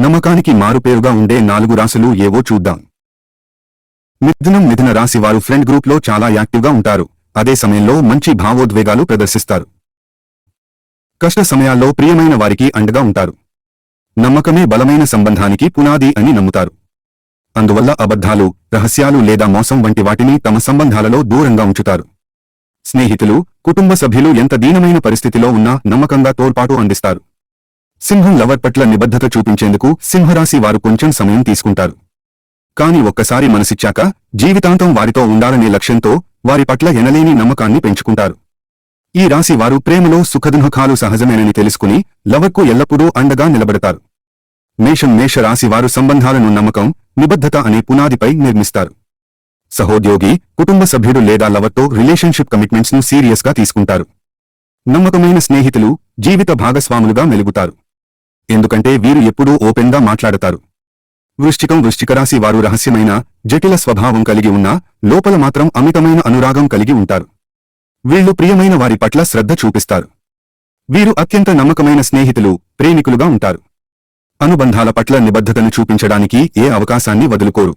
నమ్మకానికి మారుపేరుగా ఉండే 4 రాశులు ఏవో చూద్దాం. మిథున రాశి వారు ఫ్రెండ్ గ్రూప్లో చాలా యాక్టివ్గా ఉంటారు. అదే సమయంలో మంచి భావోద్వేగాలు ప్రదర్శిస్తారు. కష్ట సమయాల్లో ప్రియమైన వారికి అండగా ఉంటారు. నమ్మకమే బలమైన సంబంధానికి పునాది అని నమ్ముతారు. అందువల్ల అబద్ధాలు, రహస్యాలు లేదా మోసం వంటి వాటిని తమ సంబంధాలలో దూరంగా ఉంచుతారు. స్నేహితులు, కుటుంబ సభ్యులు ఎంత దీనమైన పరిస్థితిలో ఉన్నా నమ్మకంగా తోడ్పాటు అందిస్తారు. సింహం లవర్ పట్ల నిబద్ధత చూపించేందుకు సింహరాశి వారు కొంచెం సమయం తీసుకుంటారు. కాని ఒక్కసారి మనసిచ్చాక జీవితాంతం వారితో ఉండాలనే లక్ష్యంతో వారి పట్ల ఎనలేని నమ్మకాన్ని పెంచుకుంటారు. ఈ రాశి వారు ప్రేమలో సుఖదుఃఖాలు సహజమేనని తెలుసుకుని లవర్కు ఎల్లప్పుడూ అండగా నిలబడతారు. మేష రాశి వారు సంబంధాలను నమ్మకం, నిబద్ధత అనే పునాదిపై నిర్మిస్తారు. సహోద్యోగి, కుటుంబ సభ్యుడు లేదా లవర్తో రిలేషన్షిప్ కమిట్మెంట్స్ ను సీరియస్ గా తీసుకుంటారు. నమ్మకమైన స్నేహితులు జీవిత భాగస్వాములుగా మెలుగుతారు. ఎందుకంటే వీరు ఎప్పుడూ ఓపెన్ గా మాట్లాడతారు. వృశ్చిక రాశి వారు రహస్యమైన, జటిల స్వభావం కలిగి ఉన్నా లోపల మాత్రం అమితమైన అనురాగం కలిగి ఉంటారు. వీళ్లు ప్రియమైన వారి పట్ల శ్రద్ధ చూపిస్తారు. వీరు అత్యంత నమ్మకమైన స్నేహితులు, ప్రేమికులుగా ఉంటారు. అనుబంధాల పట్ల నిబద్ధతను చూపించడానికి ఏ అవకాశాన్ని వదులుకోరు.